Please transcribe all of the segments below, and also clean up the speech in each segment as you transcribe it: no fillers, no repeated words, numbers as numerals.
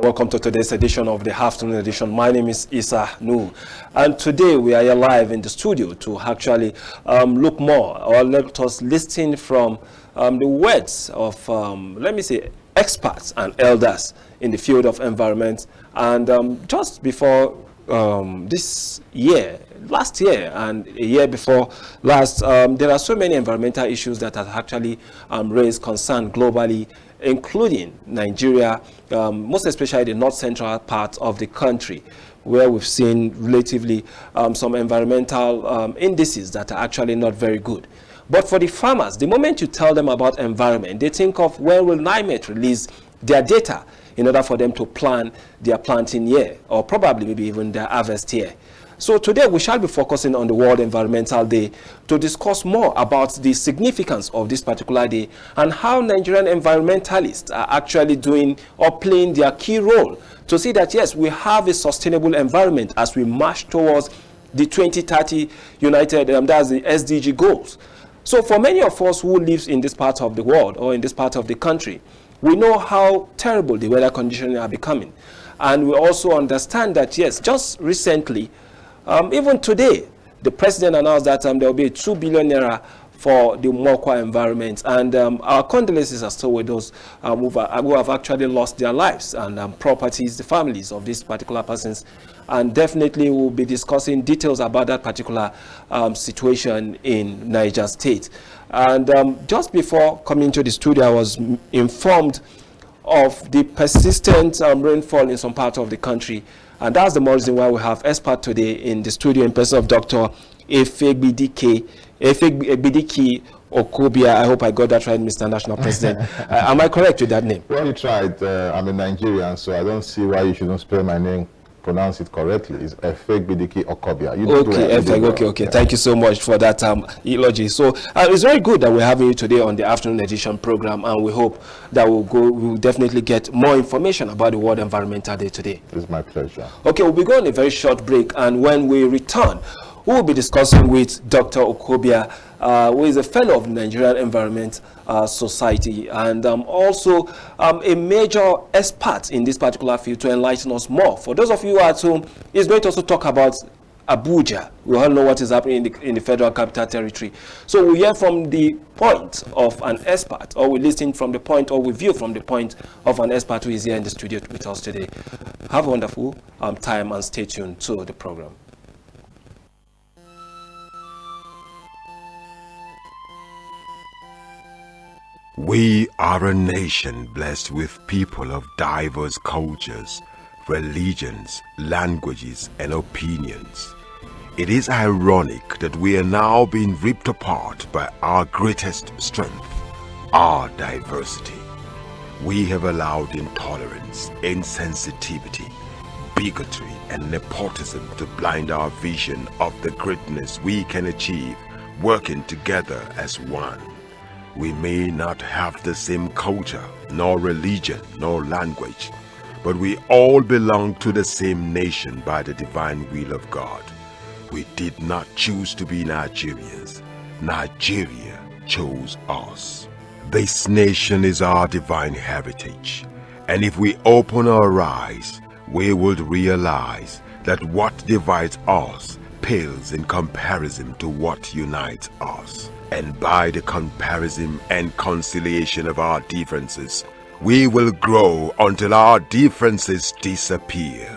Welcome to today's edition of the Afternoon Edition. My name is Isa Noor, and today we are here live in the studio to actually look more, or let us listen from the words of, let me say, experts and elders in the field of environment. And just before this year, last year and a year before last, there are so many environmental issues that have actually raised concern globally, including Nigeria, most especially the north central part of the country, where we've seen relatively some environmental indices that are actually not very good. But for the farmers, the moment you tell them about environment, they think of when will NIMET release their data in order for them to plan their planting year, or probably maybe even their harvest year. So today we shall be focusing on the World Environmental Day to discuss more about the significance of this particular day and how Nigerian environmentalists are actually doing or playing their key role to see that, yes, we have a sustainable environment as we march towards the 2030 United, that's the SDG goals. So for many of us who live in this part of the world or in this part of the country, we know how terrible the weather conditions are becoming. And we also understand that, yes, just recently, even today, the president announced that there will be a 2 billion naira for the Mokwa environment. And our condolences are still with those who have actually lost their lives and properties, the families of these particular persons. And definitely we'll be discussing details about that particular situation in Niger State. And just before coming to the studio, I was informed of the persistent rainfall in some parts of the country. And that's the more reason why we have expert today in the studio in person of Dr. Efegbidike Okobia. I hope I got that right, Mr. National President. Am I correct with that name? Well, you tried. I'm a Nigerian, so I don't see why you shouldn't spell my name, pronounce it correctly. It's Efegbidike Okobia. Okay. Yeah. Thank you so much for that eulogy. So it's very good that we're having you today on the afternoon edition program, and we hope that we'll definitely get more information about the World Environmental Day today. It's my pleasure. Okay, we'll be going a very short break, and when we return, we will be discussing with Dr. Okobia, who is a fellow of the Nigerian Environment Society, and also a major expert in this particular field to enlighten us more. For those of you at home, he's going to also talk about Abuja. We all know what is happening in the Federal Capital Territory. So we hear from the point of an expert, or we listen from the point, or we view from the point of an expert who is here in the studio with us today. Have a wonderful time and stay tuned to the program. We are a nation blessed with people of diverse cultures, religions, languages, and opinions. It is ironic that we are now being ripped apart by our greatest strength, our diversity. We have allowed intolerance, insensitivity, bigotry, and nepotism to blind our vision of the greatness we can achieve working together as one. We may not have the same culture, nor religion, nor language, but we all belong to the same nation by the divine will of God. We did not choose to be Nigerians. Nigeria chose us. This nation is our divine heritage, and if we open our eyes, we would realize that what divides us pales in comparison to what unites us. And by the comparison and conciliation of our differences, we will grow until our differences disappear.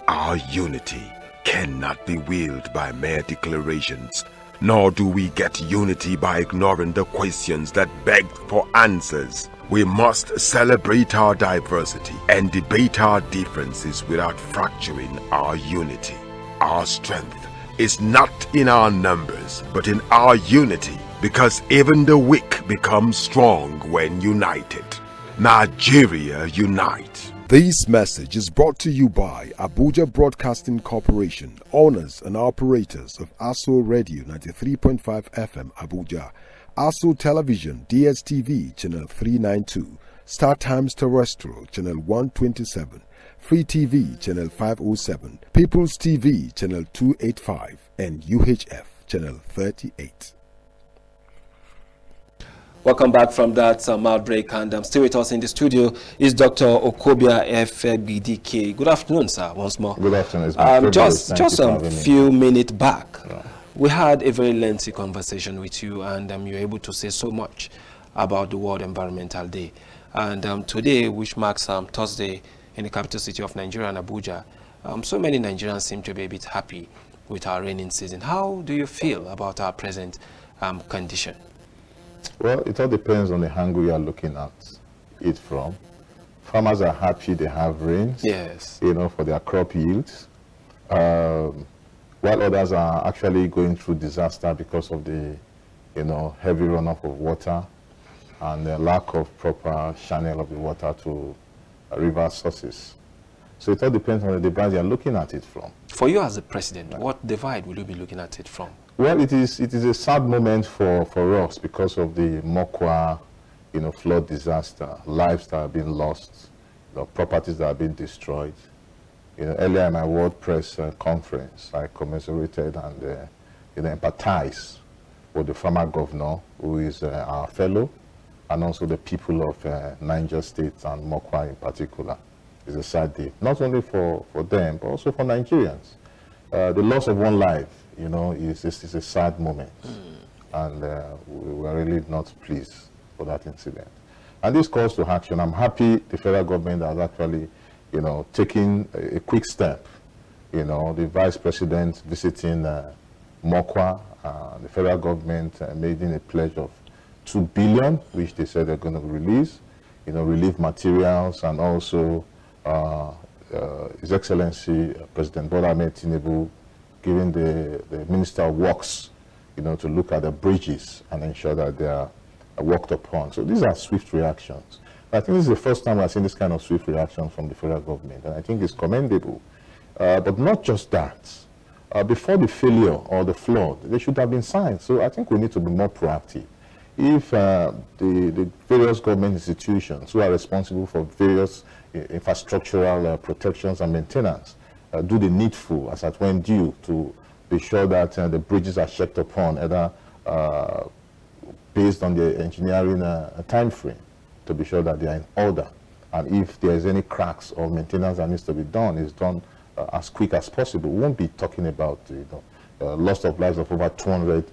Our unity cannot be willed by mere declarations, nor do we get unity by ignoring the questions that beg for answers. We must celebrate our diversity and debate our differences without fracturing our unity. Our strength is not in our numbers, but in our unity, because even the weak become strong when united. Nigeria unite. This message is brought to you by Abuja Broadcasting Corporation, owners and operators of ASO Radio 93.5 FM Abuja, ASO Television DSTV Channel 392, Star Times Terrestrial Channel 127, Free TV Channel 507, People's TV Channel 285, and UHF Channel 38. Welcome back from that outbreak, and still with us in the studio is Dr. Okobia FBDK. Good afternoon, sir, once more. Good afternoon. It's my just a few minutes back, we had a very lengthy conversation with you, and you were able to say so much about the World Environmental Day. And today, which marks Thursday in the capital city of Nigeria, Abuja, so many Nigerians seem to be a bit happy with our rainy season. How do you feel about our present condition? Well, it all depends on the angle you are looking at it from. Farmers are happy they have rains, yes, for their crop yields, while others are actually going through disaster because of the, heavy runoff of water and the lack of proper channel of the water to river sources. So it all depends on the divide you are looking at it from. For you as the president, what divide will you be looking at it from? Well, it is a sad moment for us because of the Mokwa, flood disaster, lives that have been lost, properties that have been destroyed. Earlier in my World Press conference, I commiserated and empathized with the former governor, who is our fellow, and also the people of Niger State and Mokwa in particular. It's a sad day, not only for them, but also for Nigerians. The loss of one life, is a sad moment. And we are really not pleased for that incident. And this calls to action. I'm happy the federal government has actually, taken a quick step. The vice president visiting Mokwa, the federal government made in a pledge of 2 billion, which they said they're going to release, relief materials, and also His Excellency President Bola Ahmed Tinubu giving the Minister of Works, to look at the bridges and ensure that they are worked upon. So these are swift reactions. I think this is the first time I've seen this kind of swift reaction from the federal government, and I think it's commendable. But not just that. Before the failure or the flood, there should have been signs. So I think we need to be more proactive. If the various government institutions who are responsible for various infrastructural protections and maintenance do the needful as at when due to be sure that the bridges are checked upon, either based on the engineering time frame, to be sure that they are in order. And if there is any cracks or maintenance that needs to be done, it's done as quick as possible. We won't be talking about loss of lives of over 200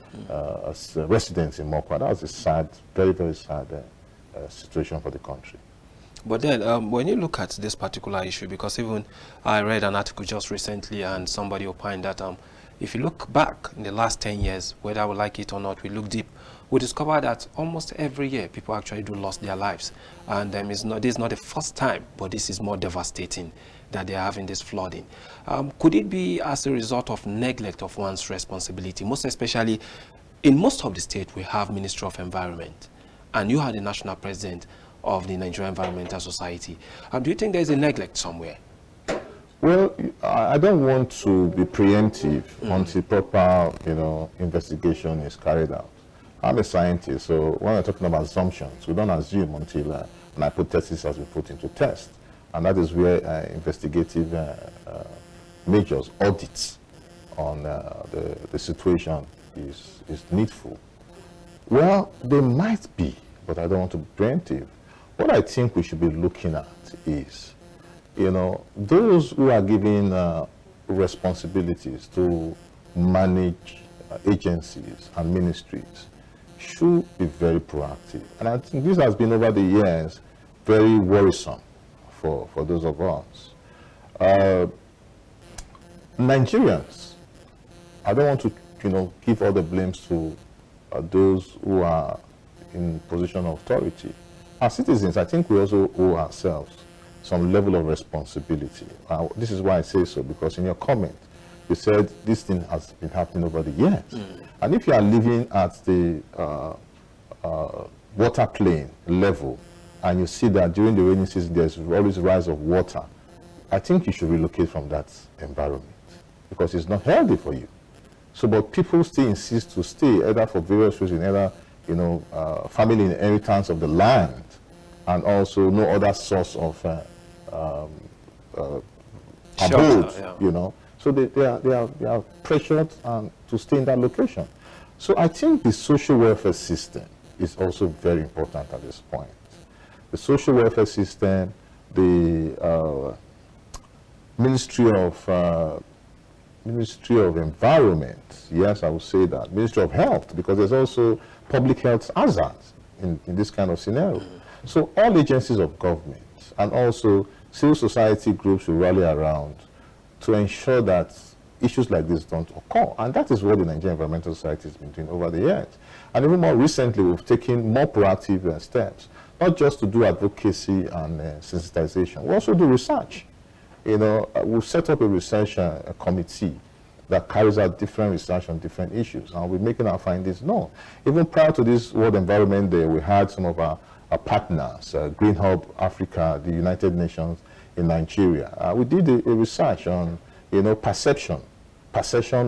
residents in Mokwa. That was a sad, very, very sad situation for the country. But then, when you look at this particular issue, because even I read an article just recently, and somebody opined that if you look back in the last 10 years, whether we like it or not, we look deep, we discover that almost every year people actually do lose their lives. And this is not the first time, but this is more devastating that they're having this flooding. Could it be as a result of neglect of one's responsibility? Most especially, in most of the states, we have Ministry of Environment, and you are the national president of the Nigerian Environmental Society. Do you think there's a neglect somewhere? Well, I don't want to be preemptive until proper, investigation is carried out. I'm a scientist, so when we're talking about assumptions, we don't assume until an hypothesis has been put into test. And that is where investigative measures, audits on the situation is needful. Well, they might be, but I don't want to be preemptive. What I think we should be looking at is, those who are given responsibilities to manage agencies and ministries should be very proactive. And I think this has been over the years very worrisome for those of us. Nigerians, I don't want to give all the blames to those who are in position of authority. As citizens, I think we also owe ourselves some level of responsibility. This is why I say so, because in your comment, you said this thing has been happening over the years. And if you are living at the water plane level, and you see that during the rainy season there's always a rise of water, I think you should relocate from that environment, because it's not healthy for you. So, but people still insist to stay, either for various reasons, either family inheritance of the land, and also no other source of abode, yeah. So they are pressured to stay in that location. So I think the social welfare system is also very important at this point. The social welfare system, the Ministry of Environment, yes, I would say that. Ministry of Health, because there's also public health hazards in this kind of scenario. So all agencies of government and also civil society groups will rally around to ensure that issues like this don't occur. And that is what the Nigerian Environmental Society has been doing over the years. And even more recently, we've taken more proactive steps, not just to do advocacy and sensitization. We also do research. We've set up a research committee that carries out different research on different issues, and we're making our findings known. Even prior to this World Environment Day, we had some of our partners, Green Hub Africa, the United Nations in Nigeria. We did a research on, perception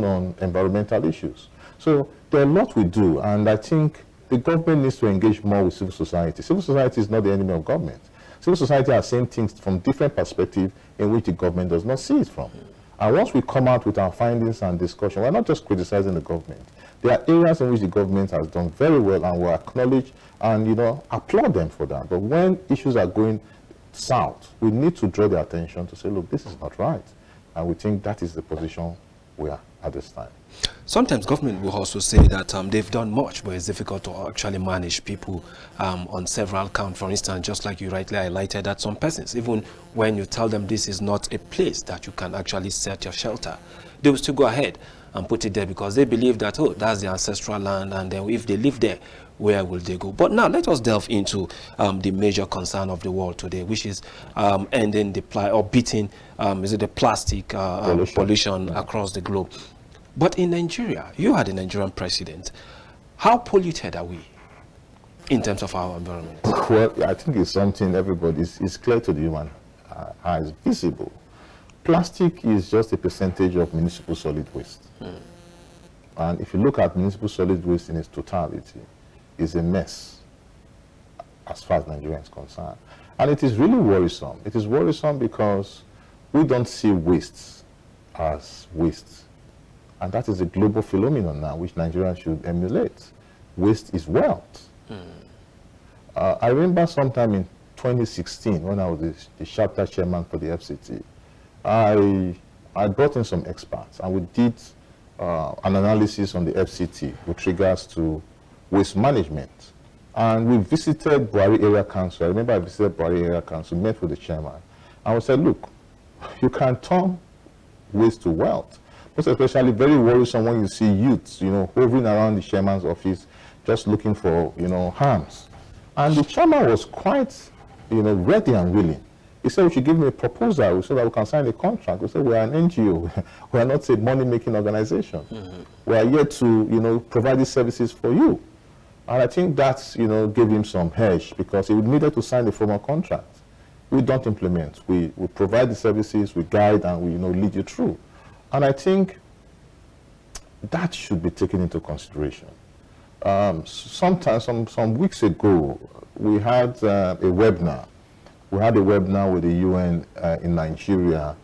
on environmental issues. So there are a lot we do, and I think the government needs to engage more with civil society. Civil society is not the enemy of government. Civil society are seeing things from different perspectives in which the government does not see it from. And once we come out with our findings and discussion, we're not just criticizing the government. There are areas in which the government has done very well, and we acknowledge and applaud them for that. But when issues are going south, we need to draw their attention to say, look, this is not right. And we think that is the position we are at this time. Sometimes government will also say that they've done much, but it's difficult to actually manage people on several counts. For instance, just like you rightly highlighted, that some persons, even when you tell them this is not a place that you can actually set your shelter, they will still go ahead and put it there because they believe that, oh, that's the ancestral land, and then if they live there, where will they go? But now let us delve into the major concern of the world today, which is ending the beating the plastic pollution across the globe. But in Nigeria, you are the Nigerian president. How polluted are we in terms of our environment? Well, I think it's something everybody is clear to the human eye, is visible. Plastic is just a percentage of municipal solid waste. And if you look at municipal solid waste in its totality, it's a mess as far as Nigeria is concerned. And it is really worrisome. It is worrisome because we don't see waste as waste. And that is a global phenomenon now, which Nigeria should emulate. Waste is wealth. I remember sometime in 2016, when I was the chapter chairman for the FCT, I brought in some experts, and we did an analysis on the FCT with regards to waste management. And we visited Buhari Area Council. I remember I visited Buhari Area Council, met with the chairman, and we said, look, you can turn waste to wealth. Most especially very worrisome when you see youths, hovering around the chairman's office, just looking for, harms. And the chairman was quite, ready and willing. He said, we should give me a proposal so that we can sign a contract. We said, we are an NGO. We are not a money-making organization. We are here to, provide these services for you. And I think that, gave him some hedge because he needed to sign a formal contract. We don't implement. We provide the services, we guide, and we, lead you through. And I think that should be taken into consideration. Some weeks ago, we had a webinar. We had a webinar with the UN in Nigeria,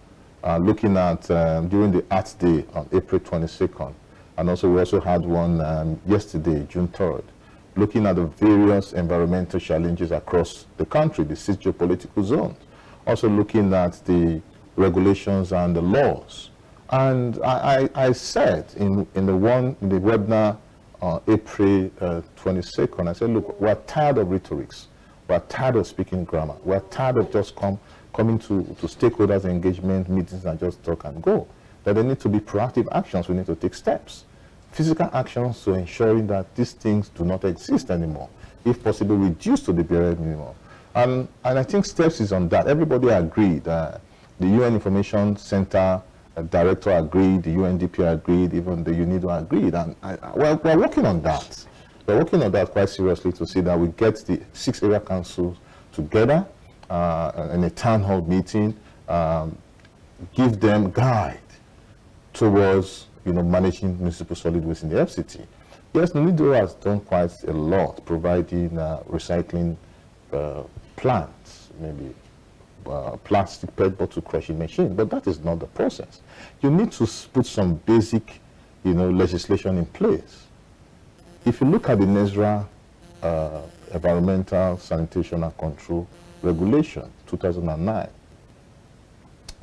looking at during the Earth Day on April 22nd. And also we also had one yesterday, June 3rd, looking at the various environmental challenges across the country, the 6 geopolitical zones. Also looking at the regulations and the laws. And I said in the webinar on April 22nd, I said, look, we're tired of rhetorics. We're tired of speaking grammar. We're tired of just coming to stakeholders engagement meetings and just talk and go. That there need to be proactive actions. We need to take steps. Physical actions to ensuring that these things do not exist anymore. If possible, reduce to the bare minimum. And I think steps is on that. Everybody agreed. The UN Information Center director agreed, the UNDP agreed, even the UNIDO agreed. And we're working on that. We're working on that quite seriously to see that we get the 6 area councils together in a town hall meeting, give them guide towards managing municipal solid waste in the FCT. Yes, UNIDO has done quite a lot, providing recycling plants, maybe plastic PET bottle crushing machine, but that is not the process. You need to put some basic, legislation in place. If you look at the NESRA Environmental Sanitation and Control Regulation, 2009.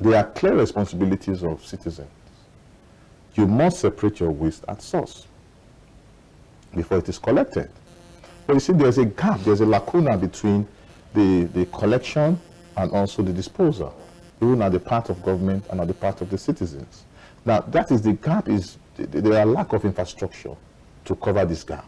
There are clear responsibilities of citizens. You must separate your waste at source before it is collected. But you see, there's a gap, there's a lacuna between the collection and also the disposal, even at the part of government and at the part of the citizens. Now, that is the gap, is there are lack of infrastructure to cover this gap.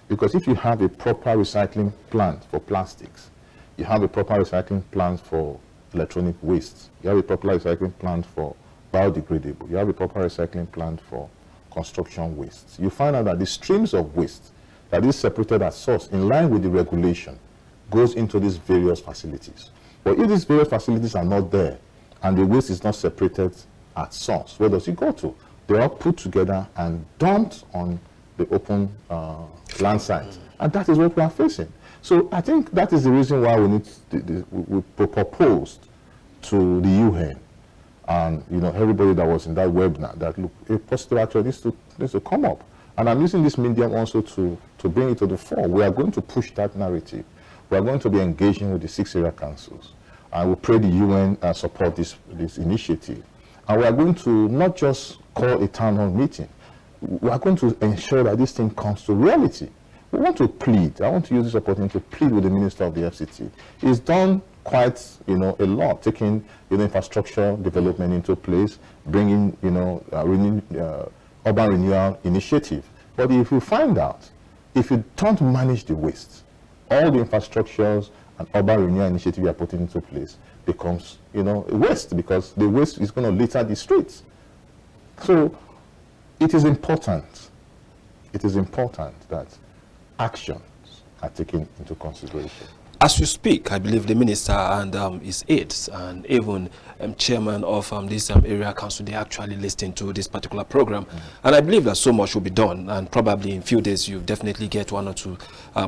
Because if you have a proper recycling plant for plastics, you have a proper recycling plant for electronic waste, you have a proper recycling plant for biodegradable, you have a proper recycling plant for construction waste, you find out that the streams of waste that is separated at source in line with the regulation goes into these various facilities. But if these various facilities are not there and the waste is not separated at source, where does it go to? They are put together and dumped on the open land site. And that is what we are facing. So I think that is the reason why we need we proposed to the UN and everybody that was in that webinar that look, a positive action needs to come up. And I'm using this medium also to bring it to the fore. We are going to push that narrative. We are going to be engaging with the 6 area councils. I will pray the UN support this initiative. And we are going to not just call a town hall meeting. We are going to ensure that this thing comes to reality. We want to plead. I want to use this opportunity to plead with the Minister of the FCT. He's done quite, a lot, taking, infrastructure development into place, bringing, urban renewal initiative. But if you find out, if you don't manage the waste, all the infrastructures and urban renewal initiative you are putting into place becomes, waste, because the waste is going to litter the streets. So it is important that actions are taken into consideration. As you speak, I believe the minister and his aides and even chairman of this area council, they actually listening to this particular program. And I believe that so much will be done, and probably in a few days you definitely get 1 or 2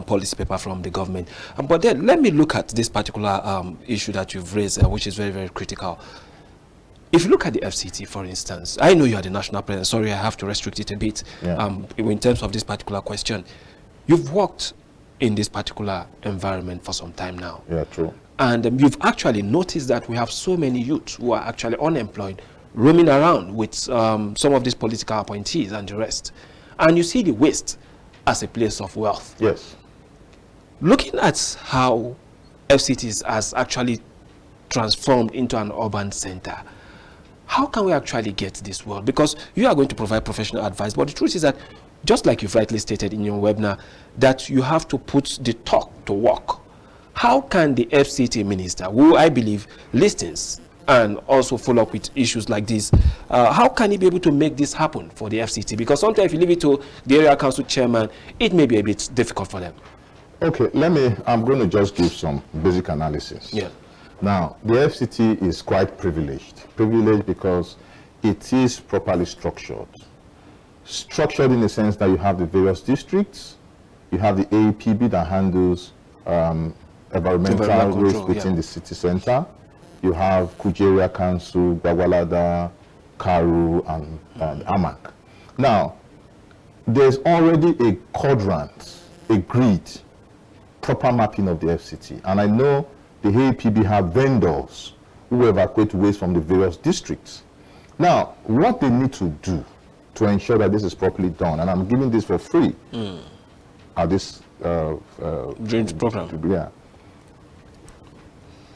policy paper from the government. But then let me look at this particular issue that you've raised, which is very, very critical. If you look at the FCT, for instance, I know you are the national president. Sorry, I have to restrict it a bit in terms of this particular question. You've worked in this particular environment for some time now. Yeah, true. And you've actually noticed that we have so many youths who are actually unemployed, roaming around with some of these political appointees and the rest. And you see the waste as a place of wealth. Yes. Looking at how FCT has actually transformed into an urban center, how can we actually get this world? Because you are going to provide professional advice, but the truth is that, just like you've rightly stated in your webinar, that you have to put the talk to work. How can the FCT minister, who I believe listens and also follow up with issues like this, how can he be able to make this happen for the FCT? Because sometimes if you leave it to the area council chairman, it may be a bit difficult for them. Okay, I'm going to just give some basic analysis. Yeah. Now, the FCT is quite privileged. Privileged because it is properly structured. Structured in the sense that you have the various districts, you have the APB that handles environmental waste within the city center, you have Kujeria Council, Gwagwalada, Karu, and Amak. Now, there's already a quadrant, a grid, proper mapping of the FCT. And I know the APB have vendors who evacuate waste from the various districts. Now, what they need to do to ensure that this is properly done, and I'm giving this for free at this Dreams program. Yeah.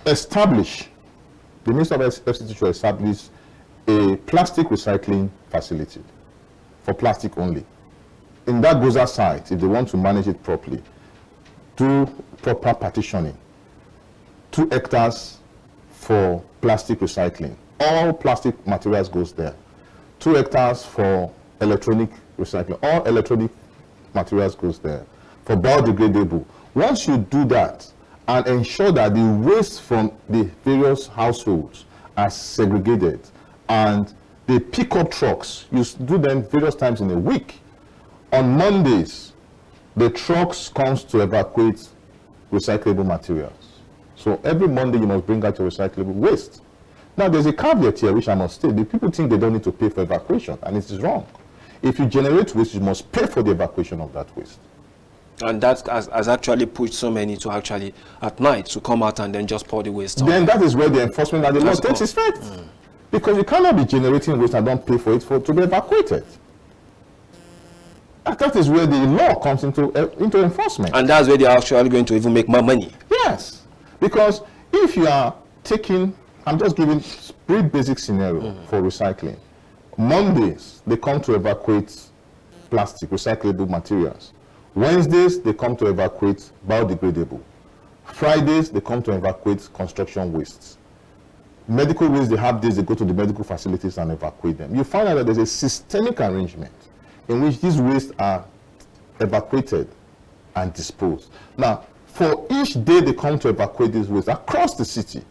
The Minister of FCT should establish a plastic recycling facility for plastic only. In that Goza site, if they want to manage it properly, do proper partitioning. 2 hectares for plastic recycling. All plastic materials goes there. 2 hectares for electronic recycling. All electronic materials goes there. For biodegradable. Once you do that and ensure that the waste from the various households are segregated and the pickup trucks, you do them various times in a week. On Mondays, the trucks comes to evacuate recyclable materials. So every Monday you must bring out your recyclable waste. Now there's a caveat here which I must state. The people think they don't need to pay for evacuation, and it is wrong. If you generate waste, you must pay for the evacuation of that waste. And that has actually pushed so many to actually, at night, to come out and then just pour the waste on. Then that is where the enforcement of the law That's takes all. effect. Because you cannot be generating waste and don't pay for it to be evacuated. And that is where the law comes into enforcement. And that's where they're actually going to even make more money. Yes. Because if you are taking, I'm just giving very basic scenario for recycling. Mondays, they come to evacuate plastic, recyclable materials. Wednesdays, they come to evacuate biodegradable. Fridays, they come to evacuate construction wastes. Medical waste, they have days they go to the medical facilities and evacuate them. You find out that there's a systemic arrangement in which these wastes are evacuated and disposed. Now, for each day they come to evacuate these wastes across the city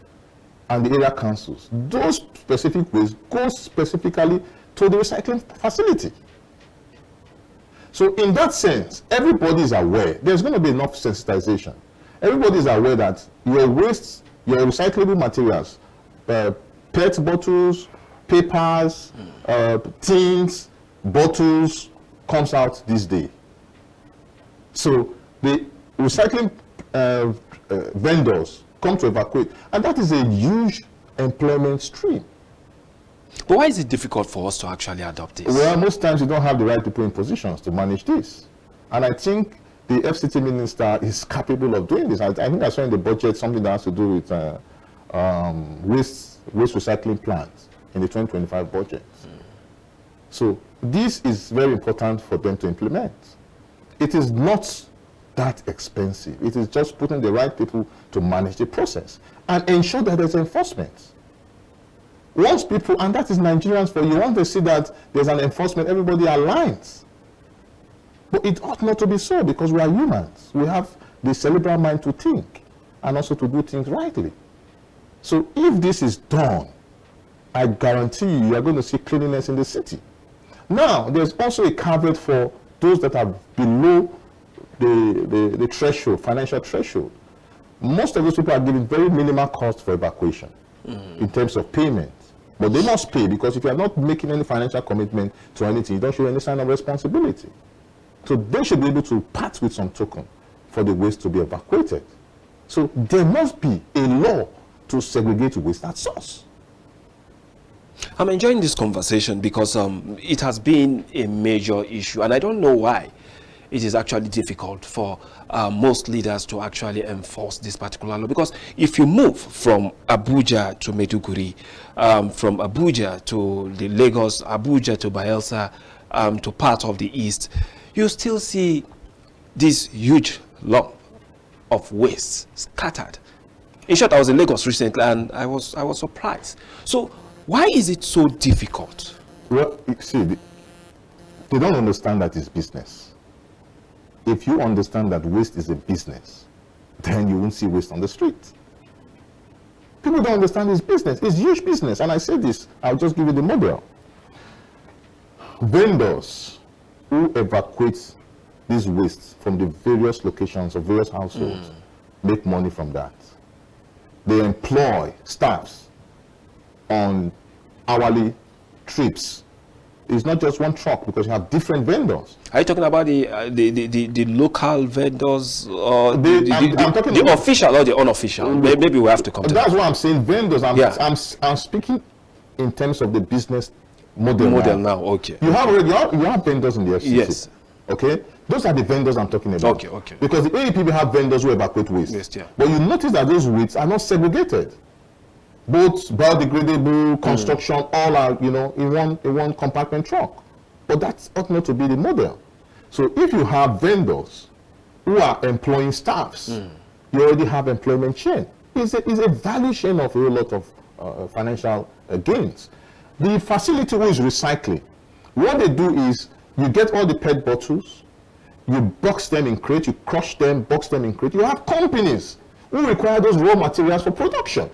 and the area councils, those specific wastes go specifically to the recycling facility. So in that sense, everybody is aware. There's going to be enough sensitization. Everybody is aware that your wastes, your recyclable materials, PET bottles, papers, tins, bottles, comes out this day. So the recycling vendors come to evacuate, and that is a huge employment stream. But why is it difficult for us to actually adopt this? Well, most times you don't have the right people in positions to manage this. And I think the FCT minister is capable of doing this. I think I saw in the budget something that has to do with waste recycling plants in the 2025 budget. So this is very important for them to implement. It is not that expensive. It is just putting the right people to manage the process and ensure that there's enforcement. Once people, and that is Nigerians for you, want to see that there's an enforcement, everybody aligns. But it ought not to be so, because we are humans. We have the cerebral mind to think and also to do things rightly. So if this is done, I guarantee you are going to see cleanliness in the city. Now, there's also a caveat for those that are below the threshold, financial threshold. Most of those people are giving very minimal cost for evacuation in terms of payment. But they must pay, because if you are not making any financial commitment to anything, you don't show any sign of responsibility. So they should be able to part with some token for the waste to be evacuated. So there must be a law to segregate waste at source. I'm enjoying this conversation because it has been a major issue, and I don't know why it is actually difficult for most leaders to actually enforce this particular law. Because if you move from Abuja to Maiduguri, from Abuja to the Lagos, Abuja to Bayelsa, to part of the east, you still see this huge lump of waste scattered. In short, I was in Lagos recently and I was surprised. So why is it so difficult? Well, you see, they don't understand that it's business. If you understand that waste is a business, then you won't see waste on the street. People don't understand it's business. It's huge business. And I say this, I'll just give you the model. Vendors who evacuate these wastes from the various locations of various households make money from that. They employ staffs on hourly trips. It's not just one truck, because you have different vendors. Are you talking about the local vendors, or I'm talking the about official or the unofficial? Maybe we have to come to that's that. what I'm saying. Vendors. I'm speaking in terms of the business model. Now, okay. You have vendors in the FCC. Yes. Okay. Those are the vendors I'm talking about. Okay. Because the AEPB have vendors who evacuate waste. Yes, yeah. But you notice that those wastes are not segregated. Both biodegradable, construction, all are, in one compartment truck. But that ought not to be the model. So if you have vendors who are employing staffs, you already have employment chain. It's a value chain of a lot of financial gains. The facility who is recycling, what they do is you get all the PET bottles, you box them in crates, you crush them, box them in crates. You have companies who require those raw materials for production.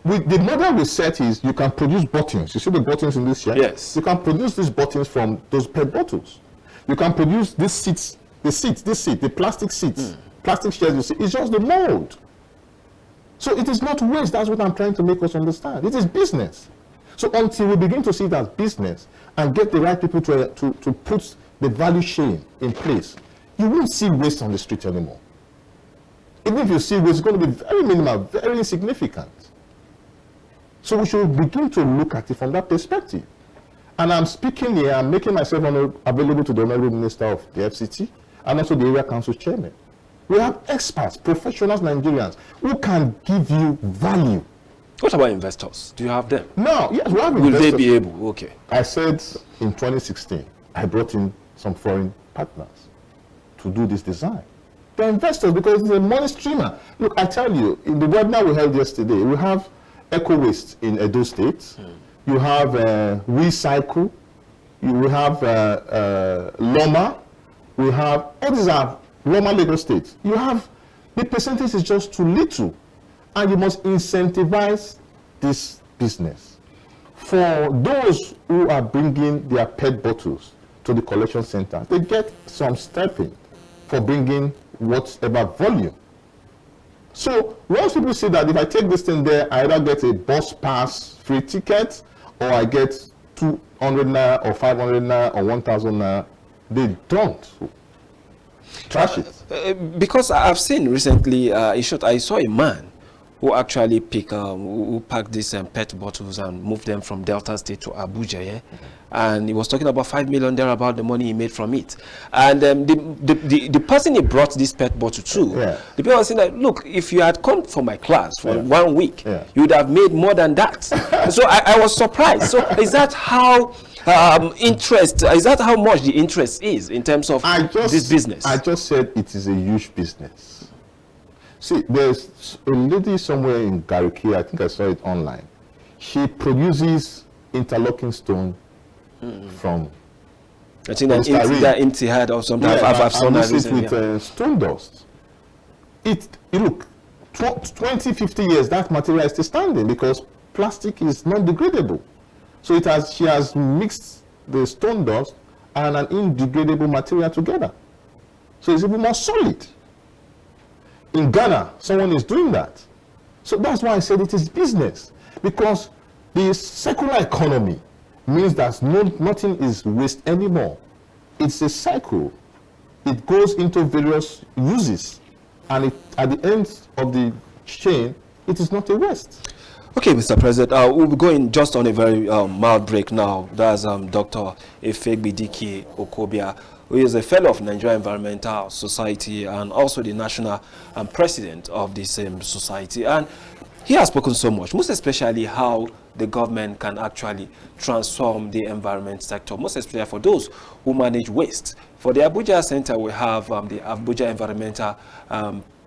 With the model we set is you can produce bottles. You see the bottles in this here? Yes. You can produce these bottles from those PET bottles. You can produce these seats, the plastic seats, plastic chairs you see. It's just the mold. So it is not waste. That's what I'm trying to make us understand. It is business. So until we begin to see it as business and get the right people to put the value chain in place, you won't see waste on the street anymore. Even if you see waste, it's going to be very minimal, very insignificant. So we should begin to look at it from that perspective. And I'm speaking here, I'm making myself available to the Honorable Minister of the FCT and also the Area Council Chairman. We have experts, professionals, Nigerians, who can give you value. What about investors? Do you have them? No, yes, we have Will investors. they be able? Okay. I said in 2016, I brought in some foreign partners to do this design. They're investors because it's a money streamer. Look, I tell you, in the webinar we held yesterday, we have Eco Waste in Edo State. You have Recycle. You have Loma. We have, all these are Loma Lagos State. You have, the percentage is just too little. And you must incentivize this business. For those who are bringing their PET bottles to the collection center, they get some stipend for bringing whatever volume. So once people see that if I take this thing there, I either get a bus pass free ticket, or I get 200 naira or 500 naira or 1,000 naira, they don't trash it. Because I've seen recently, I saw a man who actually packed these PET bottles and moved them from Delta State to Abuja, yeah? And he was talking about 5 million there, about the money he made from it. And the person he brought this PET bottle to, the people were saying that, look, if you had come for my class for 1 week, you would have made more than that. So I was surprised. So is that how is that how much the interest is in terms of this business? I just said it is a huge business. See, there's a lady somewhere in Gariki, I think I saw it online. She produces interlocking stone from, I think that Imtihad or something. I've seen that recently. With stone dust. Look, 20, 50 years, that material is still standing because plastic is non-degradable. So she has mixed the stone dust and an indegradable material together. So it's even more solid. In Ghana, someone is doing that. So that's why I said it is business. Because the circular economy means that nothing is waste anymore. It's a cycle. It goes into various uses. And at the end of the chain, it is not a waste. Okay, Mr. President, we'll be going just on a very mild break now. That's Dr. Efegbidike Okobia, who is a fellow of Nigeria Environmental Society and also the national president of the same society. And he has spoken so much, most especially how the government can actually transform the environment sector, most especially for those who manage waste. For the Abuja Center, we have the Abuja Environmental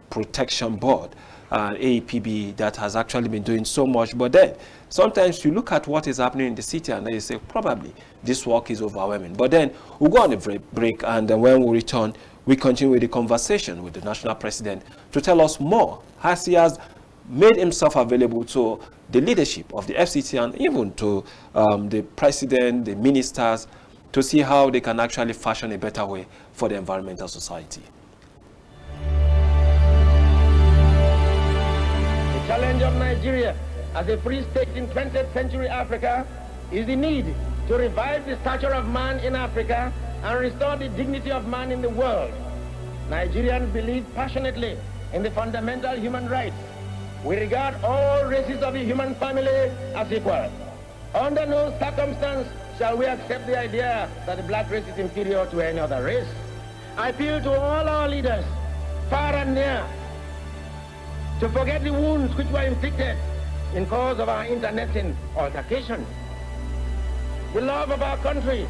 Protection Board, AEPB, that has actually been doing so much. But then sometimes you look at what is happening in the city and then you say, probably this work is overwhelming. But then we'll go on a break, and then when we return, we continue with the conversation with the national president to tell us more, as he has made himself available to the leadership of the FCT and even to the president, the ministers, to see how they can actually fashion a better way for the environmental society. The challenge of Nigeria as a free state in 20th century Africa is the need to revive the stature of man in Africa and restore the dignity of man in the world. Nigerians believe passionately in the fundamental human rights. We regard all races of the human family as equal. Under no circumstance shall we accept the idea that the black race is inferior to any other race. I appeal to all our leaders, far and near, to forget the wounds which were inflicted in cause of our internecine altercation. The love of our country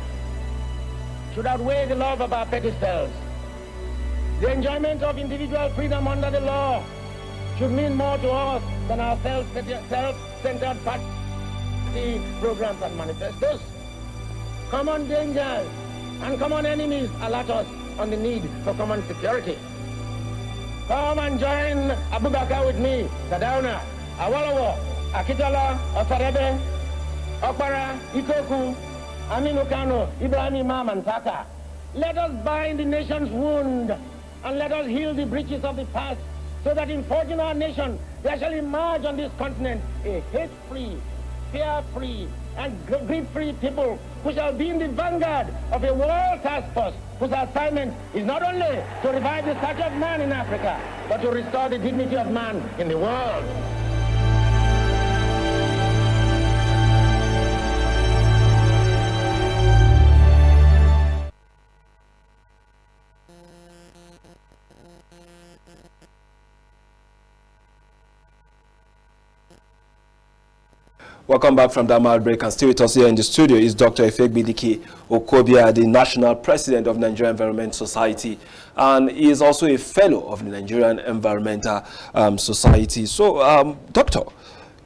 should outweigh the love of our petty selves. The enjoyment of individual freedom under the law should mean more to us than our self-centered party programs and manifestos. Common dangers and common enemies alert us on the need for common security. Come and join Abubakar with me, Sardauna, Awolowo, Akitola, Osadebe, Okpara, Ikoku, Aminu Kano, Ibrahim Imam, and Saka. Let us bind the nation's wound and let us heal the breaches of the past, so that in forging our nation, there shall emerge on this continent a hate-free, fear-free, and greed-free people who shall be in the vanguard of a world task force whose assignment is not only to revive the stature of man in Africa, but to restore the dignity of man in the world. Welcome back from that mild break, and still with us here in the studio is Dr. Ifegbedike Okobia, the National President of Nigerian Environment Society, and he is also a fellow of the Nigerian Environmental Society. So, Doctor,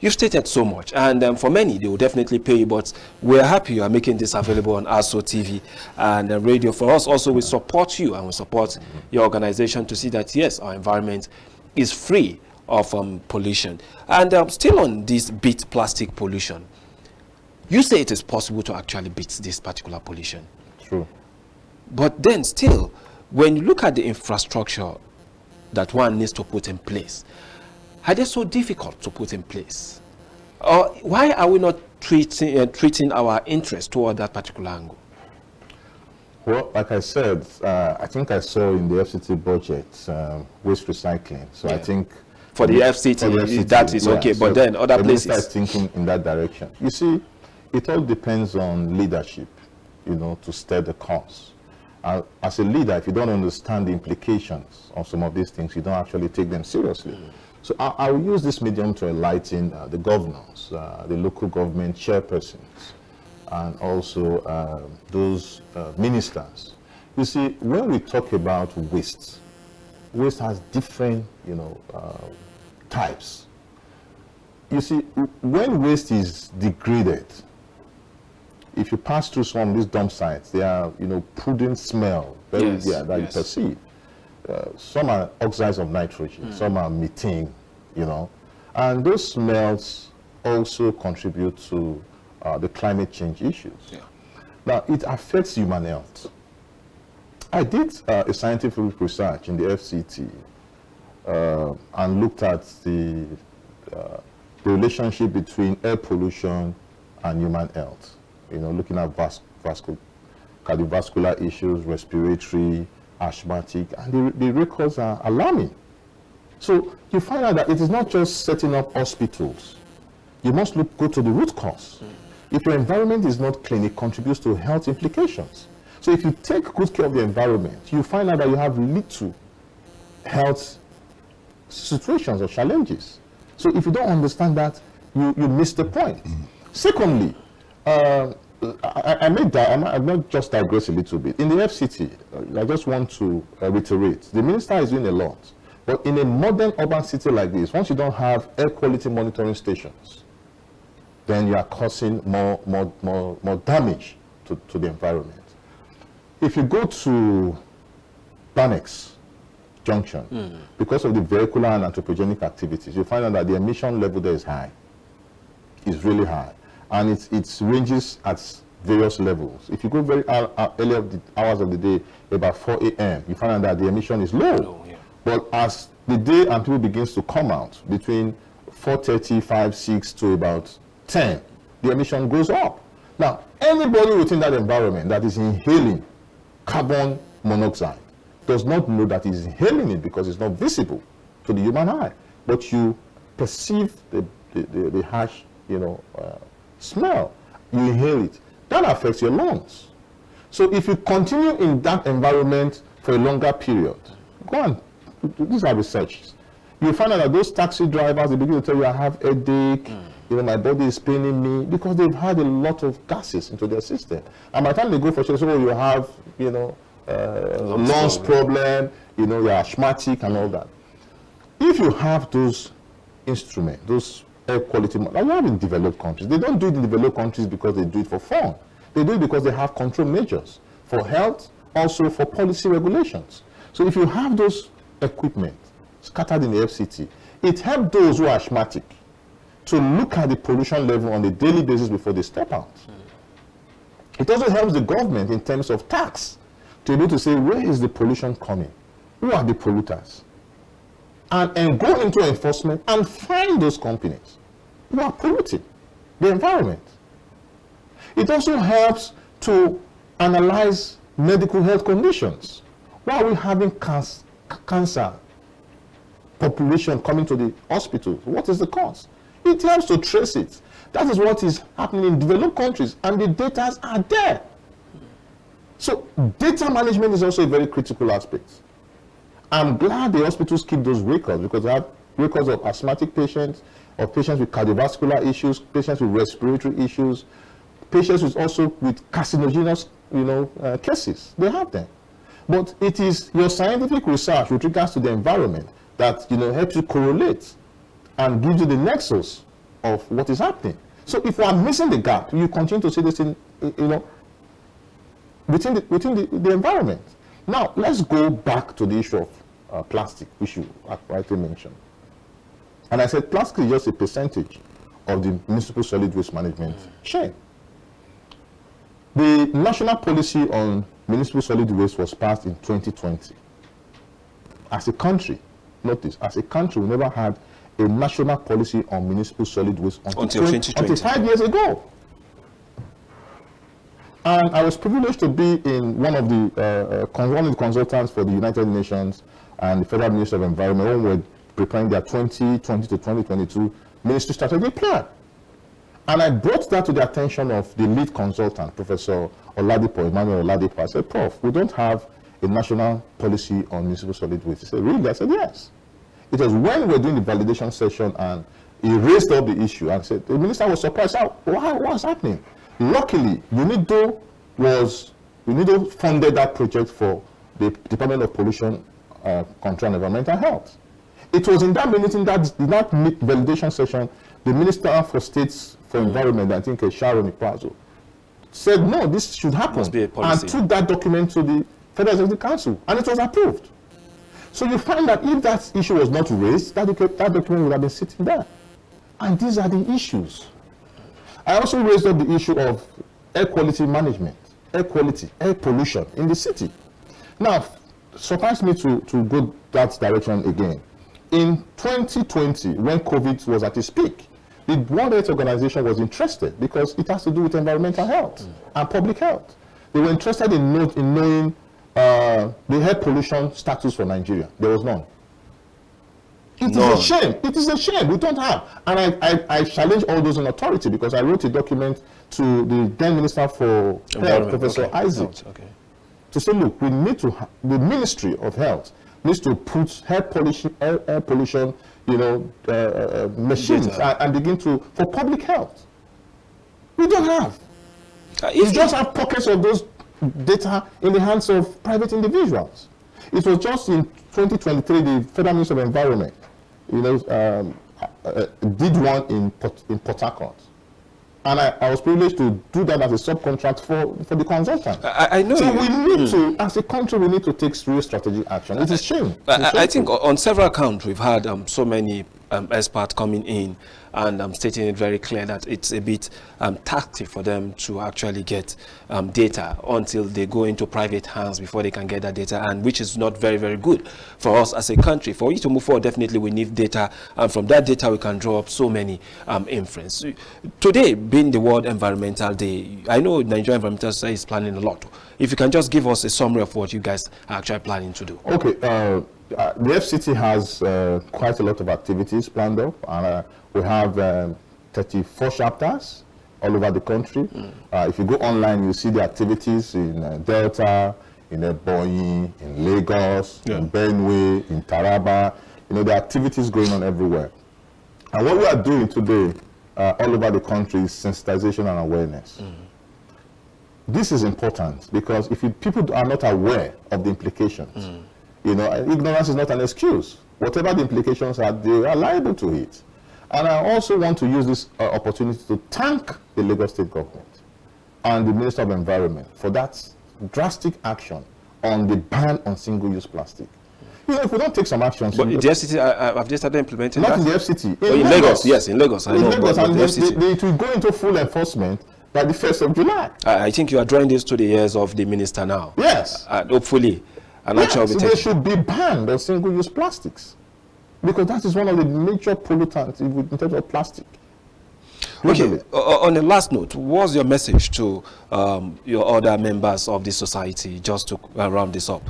you've stated so much, and for many, they will definitely pay you, but we're happy you are making this available on ASO TV and radio. For us, also, we support you and we support your organization to see that, yes, our environment is free of pollution. And still on this beat plastic pollution, you say it is possible to actually beat this particular pollution. True. But then still, when you look at the infrastructure that one needs to put in place, are they so difficult to put in place? Or why are we not treating our interest toward that particular angle? Well, like I said, I think I saw in the FCT budget waste recycling. So yeah. I think for the FCT, that is okay, but then other places. The minister is thinking in that direction. You see, it all depends on leadership, you know, to steer the course. As a leader, if you don't understand the implications of some of these things, you don't actually take them seriously. So I will use this medium to enlighten the governors, the local government chairpersons, and also those ministers. You see, when we talk about waste, waste has different, you know, types. You see, when waste is degraded, if you pass through some of these dump sites, they are, you know, prudent smell that you perceive. Some are oxides of nitrogen, some are methane, you know, and those smells also contribute to the climate change issues. Yeah. Now, it affects human health. I did a scientific research in the FCT and looked at the relationship between air pollution and human health. You know, looking at cardiovascular issues, respiratory, asthmatic, and the records are alarming. So you find out that it is not just setting up hospitals. You must go to the root cause. If your environment is not clean, it contributes to health implications. So if you take good care of the environment, you find out that you have little health situations or challenges. So if you don't understand that, you miss the point. Secondly, I might just digress a little bit. In the FCT, I just want to reiterate, the minister is doing a lot. But in a modern urban city like this, once you don't have air quality monitoring stations, then you are causing more damage to the environment. If you go to Banex Junction, because of the vehicular and anthropogenic activities, you find out that the emission level there is high. It's really high. And it ranges at various levels. If you go very early of the hours of the day, about 4 a.m., you find out that the emission is low. But as the day and people begins to come out, between 4:30, 5, 6 to about 10, the emission goes up. Now, anybody within that environment that is inhaling carbon monoxide does not know that he's inhaling it because it's not visible to the human eye. But you perceive the harsh, you know, smell. You inhale it. That affects your lungs. So if you continue in that environment for a longer period, go on. These are researches. You find out that those taxi drivers, they begin to tell you, I have headache, you know, my body is paining me, because they've had a lot of gases into their system. And by the time they go for check, so you have, you know, lungs problem, you know, you're asthmatic and all that. If you have those instruments, those air quality, like you have in developed countries, they don't do it in developed countries because they do it for fun. They do it because they have control measures for health, also for policy regulations. So if you have those equipment scattered in the FCT, it helps those who are asthmatic to look at the pollution level on a daily basis before they step out. It also helps the government in terms of tax to be able to say, where is the pollution coming? Who are the polluters? And go into enforcement and find those companies who are polluting the environment. It also helps to analyze medical health conditions? Why are we having cancer population coming to the hospitals? What is the cause? It helps to trace it. That is what is happening in developed countries, and the data are there. So data management is also a very critical aspect. I'm glad the hospitals keep those records, because they have records of asthmatic patients, of patients with cardiovascular issues, patients with respiratory issues, patients with carcinogenous, cases. They have them. But it is your scientific research with regards to the environment that helps you correlate and gives you the nexus of what is happening. So if we are missing the gap, you continue to see this in within the environment. Now let's go back to the issue of plastic, which you rightly mentioned. And I said plastic is just a percentage of the municipal solid waste management chain. The national policy on municipal solid waste was passed in 2020. As a country, notice, as a country, we never had a national policy on municipal solid waste until 2020. Until 5 years ago. And I was privileged to be in one of the consultants for the United Nations and the Federal Ministry of Environment when we were preparing their 2020 to 2022 Ministry Strategic Plan. And I brought that to the attention of the lead consultant, Professor Emmanuel Oladipo. I said, Prof, we don't have a national policy on municipal solid waste. He said, really? I said, yes. It was when we were doing the validation session and he raised up the issue and said, the minister was surprised. What was happening? Luckily, UNIDO funded that project for the Department of Pollution Control and Environmental Health. It was in that validation session, the Minister for States for Environment, I think Sharon Ikpeazu, said, no, this should happen, and took that document to the Federal Executive Council, and it was approved. So you find that if that issue was not raised, that document would have been sitting there. And these are the issues. I also raised up the issue of air quality management, air pollution in the city. Now, suffice me to go that direction again. In 2020, when COVID was at its peak, the World Health Organization was interested because it has to do with environmental health and public health. They were interested in knowing the air pollution status for Nigeria. There was none. It is a shame. It is a shame. We don't have. And I challenge all those in authority because I wrote a document to the then Minister for Health, Professor Isaac, to say, look, we need to the Ministry of Health needs to put air pollution, machines and begin for public health. We don't have. We just have pockets of those data in the hands of private individuals. It was just in 2023 the Federal Ministry of Environment, did one in Port Harcourt. And I was privileged to do that as a subcontract for the consultant. I know. So we need to, as a country, we need to take real strategic action. It's a shame. I think on several counts we've had so many experts coming in and stating it very clear that it's a bit tactic for them to actually get data until they go into private hands before they can get that data, and which is not very, very good for us as a country. For you to move forward, definitely we need data, and from that data we can draw up so many inference. Today being the World Environmental Day, I know Nigeria Environmental Society is planning a lot. If you can just give us a summary of what you guys are actually planning to do. Okay. The FCT has quite a lot of activities planned up, and we have 34 chapters all over the country. If you go online, you see the activities in Delta, in Ebonyi, in Lagos, in Benue, in Taraba. The activities going on everywhere. And what we are doing today all over the country is sensitization and awareness. This is important because if people are not aware of the implications, ignorance is not an excuse. Whatever the implications are, they are liable to it. And I also want to use this opportunity to thank the Lagos State government and the Minister of Environment for that drastic action on the ban on single-use plastic. If we don't take some action... But the FCT, have they started implementing that? Not in the FCT. In Lagos, yes, in Lagos. I know, Lagos, and it will go into full enforcement by the 1st of July. I think you are drawing this to the ears of the minister now. Yes. Hopefully. So they should be banned on single-use plastics, because that is one of the major pollutants in terms of plastic. Okay, on the last note, what's your message to your other members of the society, just to round this up?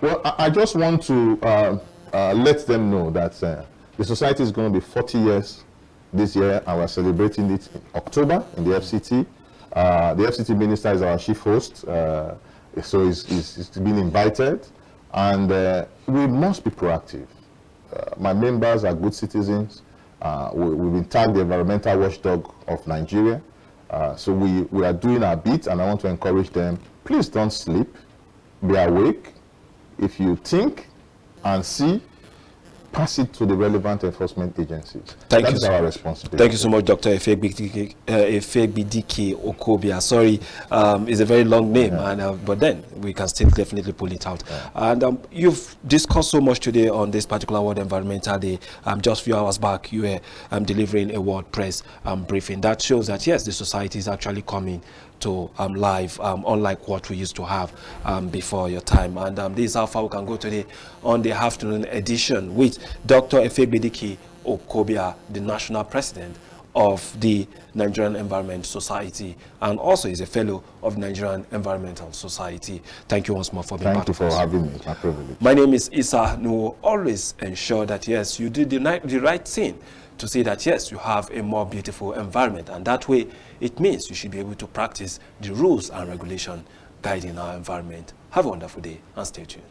Well, I just want to let them know that the society is going to be 40 years this year, and we're celebrating it in October in the FCT. The FCT minister is our chief host, so he's been invited, and we must be proactive. My members are good citizens. We've been tagged the environmental watchdog of Nigeria. So we are doing our bit, and I want to encourage them, please don't sleep, be awake. If you think and see, pass it to the relevant enforcement agencies. That's our responsibility. Thank you so much, Dr. Efegbidike Okobia. Sorry, it's a very long name, but then we can still definitely pull it out. And you've discussed so much today on this particular World Environmental Day. Just a few hours back, you were delivering a World Press briefing. That shows that, yes, the society is actually coming to live, unlike what we used to have before your time. And this is how far we can go today on the afternoon edition with Dr. Efegbidike Okobia, the national president of the Nigerian Environment Society, and also is a fellow of Nigerian Environmental Society. Thank you once more for being part of us. Thank you for having me. It's my privilege. My name is Issa Nuhu. Always ensure that, yes, you do the right thing to see that, yes, you have a more beautiful environment, and that way it means you should be able to practice the rules and regulation guiding our environment. Have a wonderful day and stay tuned.